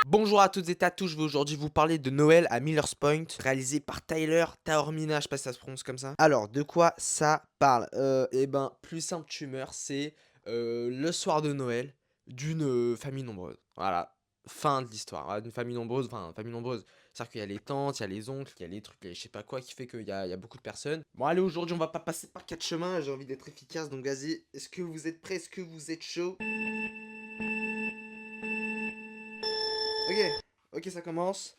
Bonjour à toutes et à tous, je vais aujourd'hui vous parler de Noël à Millers Point, réalisé par Tyler Taormina, je sais pas si ça se prononce comme ça. Alors, de quoi ça parle? Eh ben, plus simple tumeur, c'est le soir de Noël d'une famille nombreuse. Voilà, fin de l'histoire. Voilà, d'une famille nombreuse, enfin, famille nombreuse. C'est-à-dire qu'il y a les tantes, il y a les oncles, il y a les trucs, il y a je sais pas quoi, qui fait qu'il y a beaucoup de personnes. Bon, allez, aujourd'hui, on va pas passer par quatre chemins, j'ai envie d'être efficace, donc vas-y, est-ce que vous êtes prêts? Est-ce que vous êtes chaud? Ok, ok, ça commence.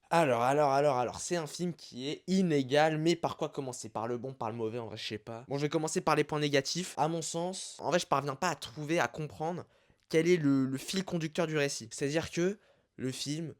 Alors, c'est un film qui est inégal, mais par quoi commencer? Par le bon, par le mauvais, en vrai, je sais pas. Bon, je vais commencer par les points négatifs. À mon sens, en vrai, je parviens pas à trouver, à comprendre quel est le fil conducteur du récit. C'est-à-dire que le film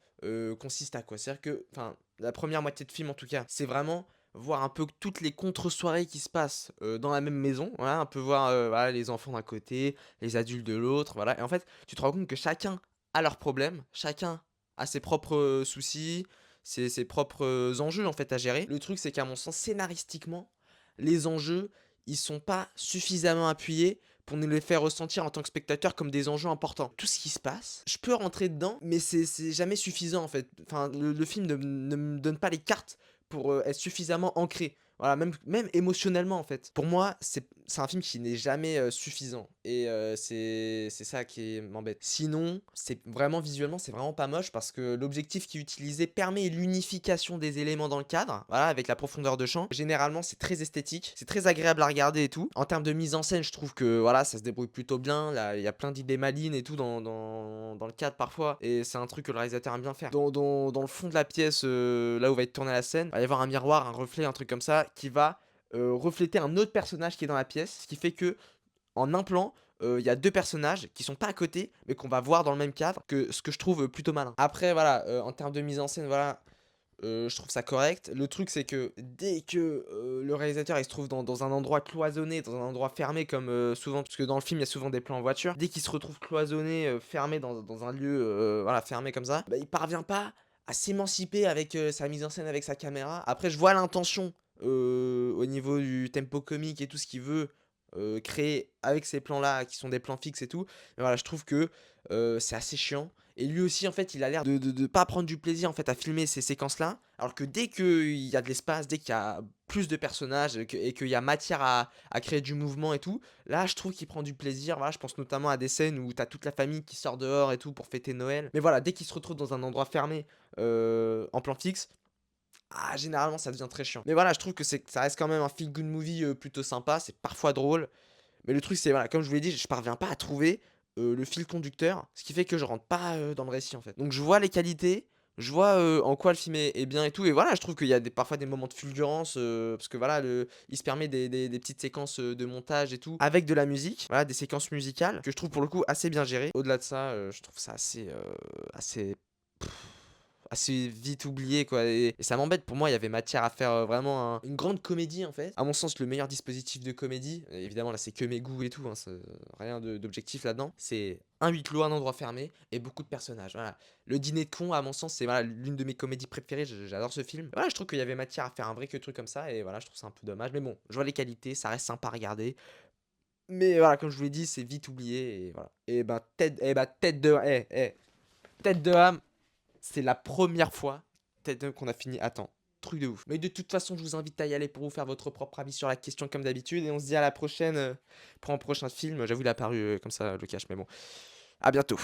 consiste à quoi? C'est-à-dire que, enfin, la première moitié de film en tout cas, c'est vraiment voir un peu toutes les contre-soirées qui se passent dans la même maison. Voilà, un peu voir voilà, les enfants d'un côté, les adultes de l'autre. Voilà, et en fait, tu te rends compte que chacun a leurs problèmes, chacun a ses propres soucis, ses propres enjeux en fait à gérer. Le truc c'est qu'à mon sens scénaristiquement, les enjeux, ils sont pas suffisamment appuyés pour nous les faire ressentir en tant que spectateur comme des enjeux importants. Tout ce qui se passe, je peux rentrer dedans, mais c'est jamais suffisant en fait. Enfin, le film ne me donne pas les cartes pour être suffisamment ancré. Voilà, même émotionnellement en fait. Pour moi, c'est un film qui n'est jamais suffisant. Et c'est ça qui m'embête. Sinon, c'est vraiment visuellement, c'est vraiment pas moche parce que l'objectif qui est utilisé permet l'unification des éléments dans le cadre. Voilà, avec la profondeur de champ. Généralement, c'est très esthétique. C'est très agréable à regarder et tout. En termes de mise en scène, je trouve que voilà, ça se débrouille plutôt bien. Là, il y a plein d'idées malines et tout dans le cadre parfois. Et c'est un truc que le réalisateur aime bien faire. Dans le fond de la pièce, là où va être tournée la scène, il va y avoir un miroir, un reflet, un truc comme ça, qui va refléter un autre personnage qui est dans la pièce. Ce qui fait que en un plan, il y a 2 personnages qui sont pas à côté, mais qu'on va voir dans le même cadre, ce que je trouve plutôt malin. Après voilà, en termes de mise en scène, voilà, je trouve ça correct. Le truc, c'est que dès que, le réalisateur, il se trouve dans un endroit cloisonné, dans un endroit fermé comme, souvent parce que dans le film, il y a souvent des plans en voiture. Dès qu'il se retrouve cloisonné, fermé dans un lieu, voilà, fermé comme ça, bah, il parvient pas à s'émanciper avec, sa mise en scène, avec sa caméra. Après, je vois l'intention, au niveau du tempo comique et tout ce qu'il veut, créer avec ces plans-là, qui sont des plans fixes et tout. Mais voilà, je trouve que, c'est assez chiant. Et lui aussi, en fait, il a l'air de pas prendre du plaisir, en fait, à filmer ces séquences-là. Alors que dès qu'il y a de l'espace, dès qu'il y a plus de personnages et qu'il y a matière à créer du mouvement et tout, là, je trouve qu'il prend du plaisir. Voilà, je pense notamment à des scènes où t'as toute la famille qui sort dehors et tout pour fêter Noël. Mais voilà, dès qu'il se retrouve dans un endroit fermé, en plan fixe, ah, généralement, ça devient très chiant. Mais voilà, je trouve que ça reste quand même un feel good movie plutôt sympa. C'est parfois drôle. Mais le truc, c'est, voilà, comme je vous l'ai dit, je parviens pas à trouver le fil conducteur, ce qui fait que je rentre pas dans le récit en fait. Donc je vois les qualités, je vois en quoi le film est bien et tout, et voilà, je trouve qu'il y a parfois des moments de fulgurance, parce que voilà, il se permet des petites séquences de montage et tout, avec de la musique, voilà, des séquences musicales, que je trouve pour le coup assez bien gérées. Au-delà de ça, je trouve ça assez assez vite oublié quoi et ça m'embête. Pour moi il y avait matière à faire vraiment une grande comédie en fait, à mon sens le meilleur dispositif de comédie. Évidemment là c'est que mes goûts et tout hein, rien d'objectif là-dedans, c'est un huis clos, un endroit fermé et beaucoup de personnages. Voilà, le dîner de con à mon sens c'est voilà l'une de mes comédies préférées. J'adore ce film. Voilà, je trouve qu'il y avait matière à faire un vrai que truc comme ça et voilà, je trouve ça un peu dommage, mais bon, je vois les qualités, ça reste sympa à regarder, mais voilà, comme je vous l'ai dit, c'est vite oublié et voilà. Tête de âme, c'est la première fois peut-être qu'on a fini à temps. Truc de ouf. Mais de toute façon, je vous invite à y aller pour vous faire votre propre avis sur la question comme d'habitude. Et on se dit à la prochaine pour un prochain film. J'avoue, il a apparu comme ça, je le cache, mais bon. À bientôt.